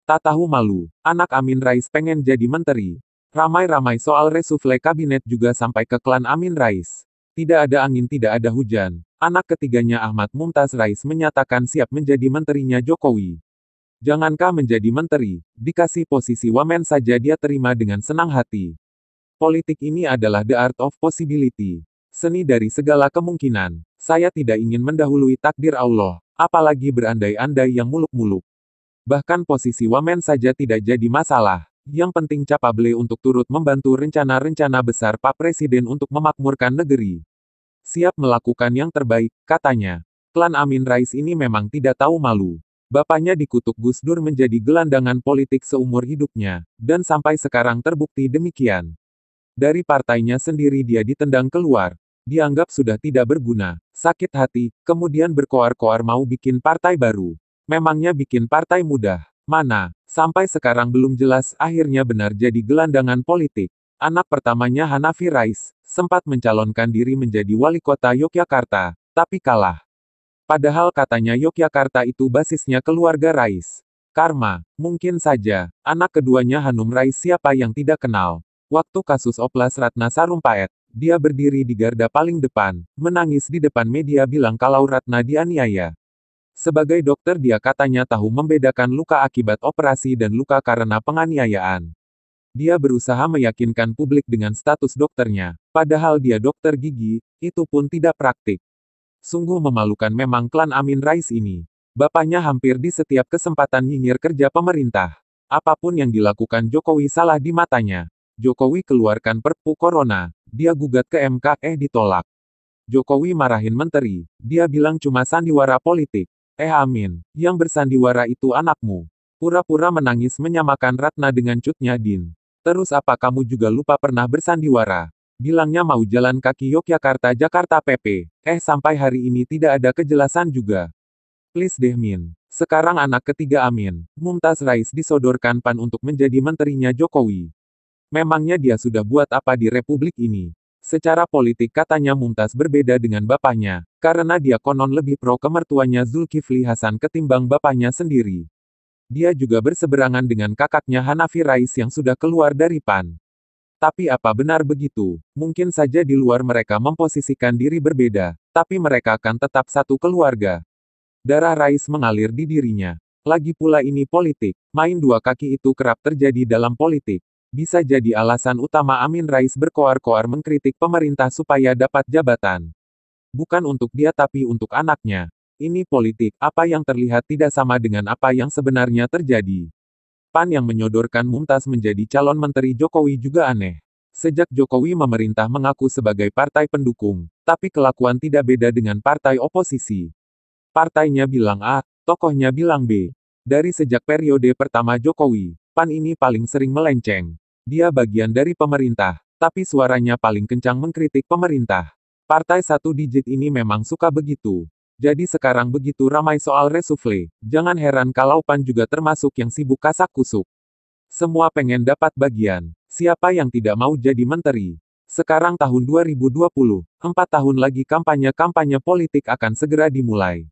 Tak tahu malu, anak Amin Rais pengen jadi menteri. Ramai-ramai soal reshuffle kabinet juga sampai ke klan Amin Rais. Tidak ada angin tidak ada hujan. Anak ketiganya Ahmad Mumtaz Rais menyatakan siap menjadi menterinya Jokowi. Jangankah menjadi menteri, dikasih posisi wamen saja dia terima dengan senang hati. Politik ini adalah the art of possibility. Seni dari segala kemungkinan. Saya tidak ingin mendahului takdir Allah, apalagi berandai-andai yang muluk-muluk. Bahkan posisi wamen saja tidak jadi masalah. Yang penting capable untuk turut membantu rencana-rencana besar Pak Presiden untuk memakmurkan negeri. Siap melakukan yang terbaik, katanya. Klan Amin Rais ini memang tidak tahu malu. Bapaknya dikutuk Gus Dur menjadi gelandangan politik seumur hidupnya, dan sampai sekarang terbukti demikian. Dari partainya sendiri dia ditendang keluar, dianggap sudah tidak berguna, sakit hati, kemudian berkoar-koar mau bikin partai baru. Memangnya bikin partai mudah? Mana? Sampai sekarang belum jelas, akhirnya benar jadi gelandangan politik. Anak pertamanya Hanafi Rais, sempat mencalonkan diri menjadi wali kota Yogyakarta, tapi kalah. Padahal katanya Yogyakarta itu basisnya keluarga Rais. Karma, mungkin saja. Anak keduanya Hanum Rais siapa yang tidak kenal. Waktu kasus Oplas Ratna Sarumpait, dia berdiri di garda paling depan, menangis di depan media bilang kalau Ratna dianiaya. Sebagai dokter dia katanya tahu membedakan luka akibat operasi dan luka karena penganiayaan. Dia berusaha meyakinkan publik dengan status dokternya, padahal dia dokter gigi, itu pun tidak praktik. Sungguh memalukan memang klan Amin Rais ini. Bapaknya hampir di setiap kesempatan nyinyir kerja pemerintah. Apapun yang dilakukan Jokowi salah di matanya. Jokowi keluarkan Perpu Corona, dia gugat ke MK, ditolak. Jokowi marahin menteri, dia bilang cuma sandiwara politik. Amin, yang bersandiwara itu anakmu. Pura-pura menangis menyamakan Ratna dengan Cut Nyadin. Terus apa kamu juga lupa pernah bersandiwara? Bilangnya mau jalan kaki Yogyakarta-Jakarta PP. Sampai hari ini tidak ada kejelasan juga. Please deh Min. Sekarang anak ketiga Amin, Mumtaz Rais disodorkan PAN untuk menjadi menterinya Jokowi. Memangnya dia sudah buat apa di republik ini? Secara politik katanya Mumtaz berbeda dengan bapaknya, karena dia konon lebih pro ke mertuanya Zulkifli Hasan ketimbang bapaknya sendiri. Dia juga berseberangan dengan kakaknya Hanafi Rais yang sudah keluar dari PAN. Tapi apa benar begitu? Mungkin saja di luar mereka memposisikan diri berbeda, tapi mereka akan tetap satu keluarga. Darah Rais mengalir di dirinya. Lagi pula ini politik, main dua kaki itu kerap terjadi dalam politik. Bisa jadi alasan utama Amin Rais berkoar-koar mengkritik pemerintah supaya dapat jabatan. Bukan untuk dia tapi untuk anaknya. Ini politik, apa yang terlihat tidak sama dengan apa yang sebenarnya terjadi. PAN yang menyodorkan Mumtaz menjadi calon menteri Jokowi juga aneh. Sejak Jokowi memerintah mengaku sebagai partai pendukung, tapi kelakuan tidak beda dengan partai oposisi. Partainya bilang A, tokohnya bilang B. Dari sejak periode pertama Jokowi, PAN ini paling sering melenceng. Dia bagian dari pemerintah, tapi suaranya paling kencang mengkritik pemerintah. Partai satu digit ini memang suka begitu. Jadi sekarang begitu ramai soal reshuffle, jangan heran kalau PAN juga termasuk yang sibuk kasak-kusuk. Semua pengen dapat bagian. Siapa yang tidak mau jadi menteri? Sekarang tahun 2020, 4 tahun lagi kampanye-kampanye politik akan segera dimulai.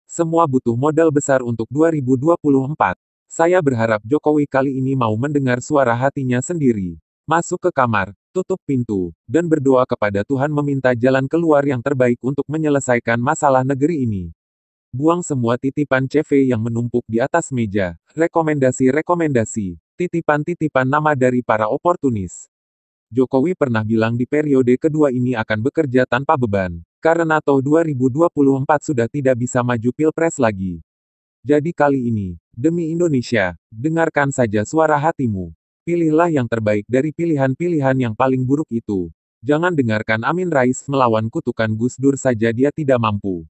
Semua butuh modal besar untuk 2024. Saya berharap Jokowi kali ini mau mendengar suara hatinya sendiri. Masuk ke kamar, tutup pintu, dan berdoa kepada Tuhan meminta jalan keluar yang terbaik untuk menyelesaikan masalah negeri ini. Buang semua titipan CV yang menumpuk di atas meja, rekomendasi-rekomendasi, titipan-titipan nama dari para oportunis. Jokowi pernah bilang di periode kedua ini akan bekerja tanpa beban, karena toh 2024 sudah tidak bisa maju pilpres lagi. Jadi kali ini, demi Indonesia, dengarkan saja suara hatimu. Pilihlah yang terbaik dari pilihan-pilihan yang paling buruk itu. Jangan dengarkan Amin Rais melawan kutukan Gus Dur saja dia tidak mampu.